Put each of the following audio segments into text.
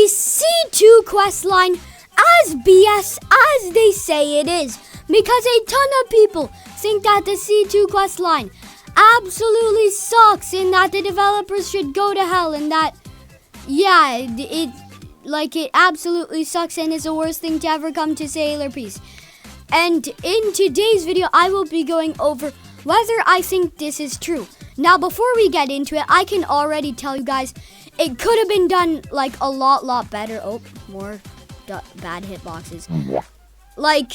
the C2 questline as BS as they say it is, because a ton of people think that the C2 questline absolutely sucks and that the developers should go to hell, and that it absolutely sucks and is the worst thing to ever come to Sailor Peace. And in today's video, I will be going over whether I think this is true. Now, before we get into it, I can already tell you guys it could have been done like a lot better. Oh, more bad hitboxes. Like,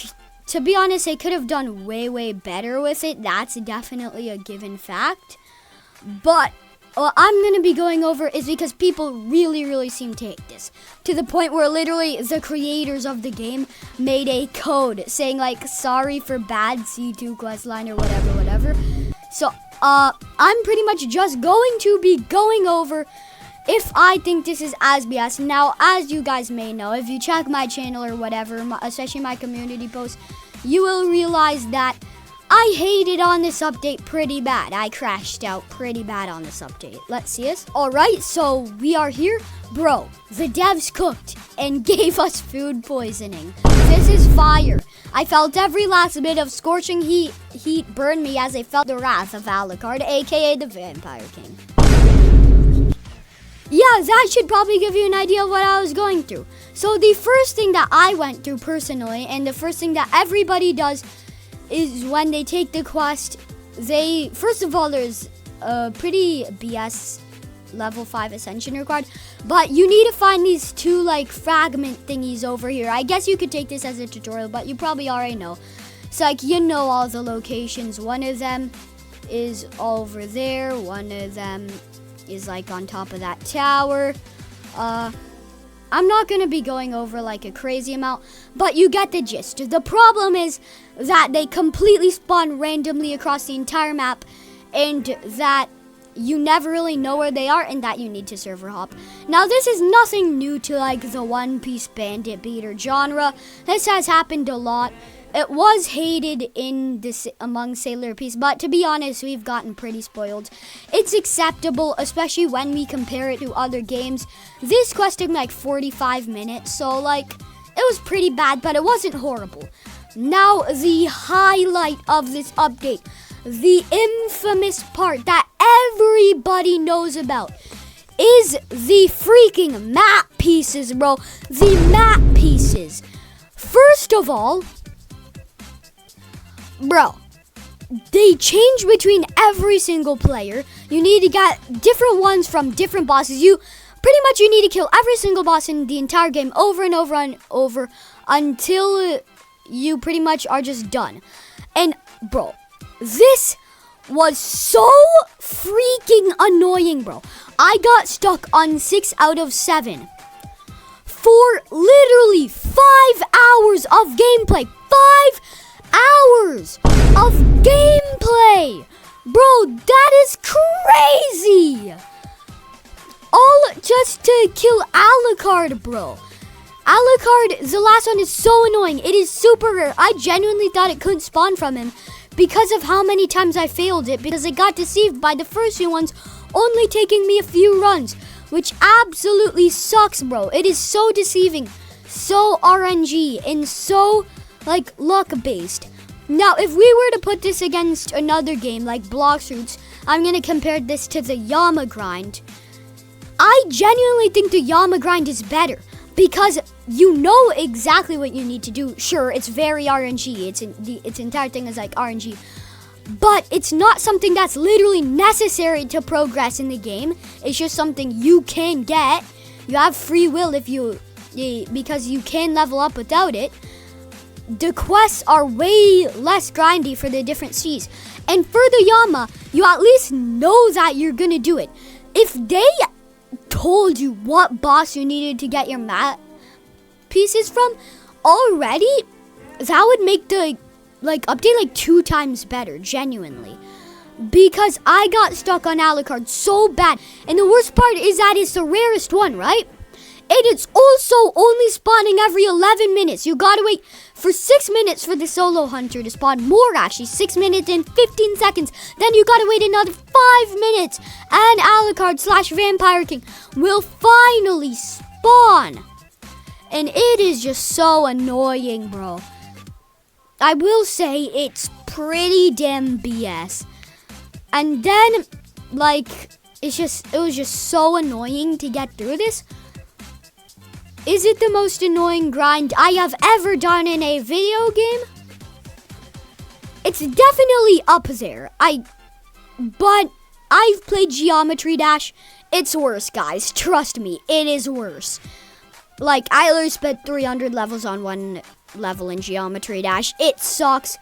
to be honest, they could have done way better with it. That's definitely a given fact. But what I'm going to be going over is because people really seem to hate this. To the point where literally the creators of the game made a code saying like, sorry for bad C2 questline or whatever. So, I'm pretty much just going to be going over if I think this is as BS. Now, as you guys may know, if you check my channel or whatever, especially my community posts, you will realize that I hated on this update pretty bad. I crashed out pretty bad on this update. Let's see this. Alright, so we are here. Bro, the devs cooked and gave us food poisoning. This is fire. I felt every last bit of scorching heat burn me as I felt the wrath of Alucard, aka the Vampire King. Yeah, that should probably give you an idea of what I was going through. So the first thing that I went through personally, and the first thing that everybody does, is when they take the quest, first of all, there's a pretty BS level 5 ascension required, but you need to find these two like fragment thingies over here. I guess you could take this as a tutorial, but you probably already know. So like, you know all the locations. One of them is over there, one of them is like on top of that tower. I'm not going to be going over like a crazy amount, but you get the gist. The problem is that they completely spawn randomly across the entire map, and that you never really know where they are, and that you need to server hop. Now, this is nothing new to like the One Piece bandit beater genre. This has happened a lot. It was hated among Sailor Peace, but to be honest, we've gotten pretty spoiled. It's acceptable, especially when we compare it to other games. This quest took like 45 minutes, so like, it was pretty bad, but it wasn't horrible. Now, the highlight of this update, the infamous part that everybody knows about, is the freaking map pieces, bro. The map pieces. First of all, bro, they change between every single player. You need to get different ones from different bosses. You need to kill every single boss in the entire game over and over until you pretty much are just done. And bro, this was so freaking annoying, bro. I got stuck on 6 out of 7 for literally 5 hours of gameplay. 5 hours of gameplay, bro. That is crazy. All just to kill Alucard, bro. Alucard, the last one, is so annoying. It is super rare. I genuinely thought it couldn't spawn from him because of how many times I failed it, because I got deceived by the first few ones only taking me a few runs, which absolutely sucks, bro. It is so deceiving, so RNG, and so like luck based. Now, if we were to put this against another game like Bloxroot, I'm gonna compare this to the Yama grind. I genuinely think the Yama grind is better because you know exactly what you need to do. Sure, it's very RNG. Its entire thing is like RNG, but it's not something that's literally necessary to progress in the game. It's just something you can get. You have free will because you can level up without it. The quests are way less grindy for the different Cs. And for the Yama, you at least know that you're gonna do it. If they told you what boss you needed to get your map pieces from already, that would make the update like 2 times better, genuinely. Because I got stuck on Alucard so bad. And the worst part is that it's the rarest one, right? And it's also only spawning every 11 minutes. You gotta wait for 6 minutes for the solo hunter to spawn. More actually, 6 minutes and 15 seconds. Then you gotta wait another 5 minutes. And Alucard / Vampire King will finally spawn spawn. And it is just so annoying, bro. I will say it's pretty damn BS. And then, like, it was just so annoying to get through this. Is it the most annoying grind I have ever done in a video game? It's definitely up there. But I've played Geometry Dash. It's worse, guys. Trust me, it is worse. Like, I literally spent 300 levels on one level in Geometry Dash. It sucks.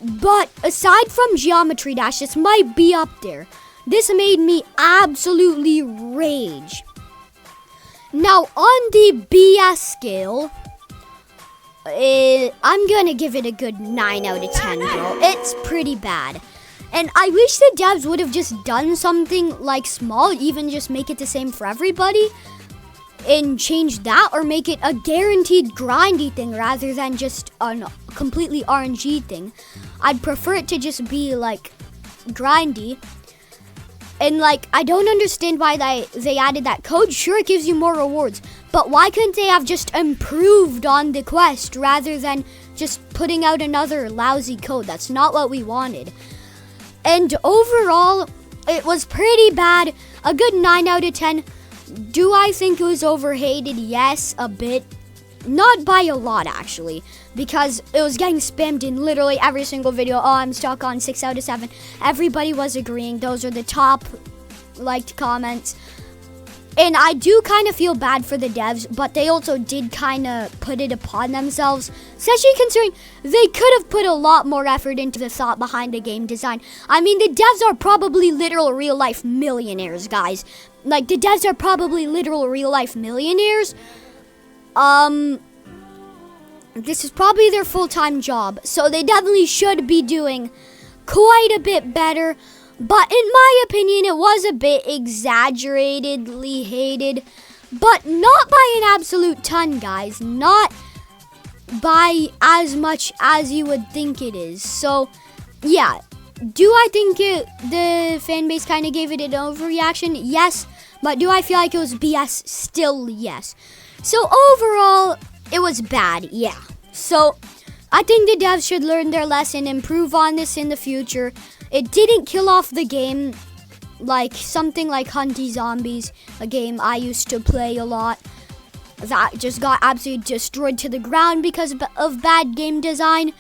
But aside from Geometry Dash, this might be up there. This made me absolutely rage. Now, on the BS scale, I'm gonna give it a good 9 out of 10, bro. It's pretty bad. And I wish the devs would have just done something like small, even just make it the same for everybody, and change that, or make it a guaranteed grindy thing rather than just a completely RNG thing. I'd prefer it to just be like grindy. And like, I don't understand why they added that code. Sure, it gives you more rewards, but why couldn't they have just improved on the quest rather than just putting out another lousy code? That's not what we wanted. And overall, it was pretty bad. A good 9 out of 10. Do I think it was overhated? Yes, a bit. Not by a lot, actually, because it was getting spammed in literally every single video. Oh, I'm stuck on 6 out of 7. Everybody was agreeing. Those are the top liked comments. And I do kind of feel bad for the devs, but they also did kind of put it upon themselves, especially considering they could have put a lot more effort into the thought behind the game design. I mean, the devs are probably literal real-life millionaires, guys. Like, the devs are probably literal real-life millionaires. This is probably their full-time job, so they definitely should be doing quite a bit better. But in my opinion, it was a bit exaggeratedly hated, but not by an absolute ton, guys. Not by as much as you would think it is. So, yeah. Do I think the fan base kind of gave it an overreaction? Yes. But do I feel like it was BS? Still, yes. So overall, it was bad, yeah. So I think the devs should learn their lesson, improve on this in the future. It didn't kill off the game like something like Hunty Zombies, a game I used to play a lot. That just got absolutely destroyed to the ground because of bad game design.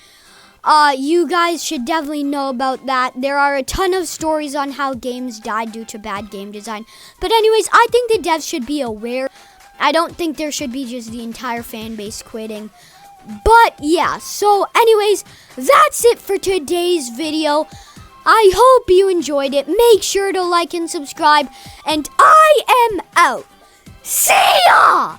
You guys should definitely know about that. There are a ton of stories on how games died due to bad game design. But anyways, I think the devs should be aware. I don't think there should be just the entire fan base quitting. But yeah, so anyways, that's it for today's video. I hope you enjoyed it. Make sure to like and subscribe. And I am out. See ya!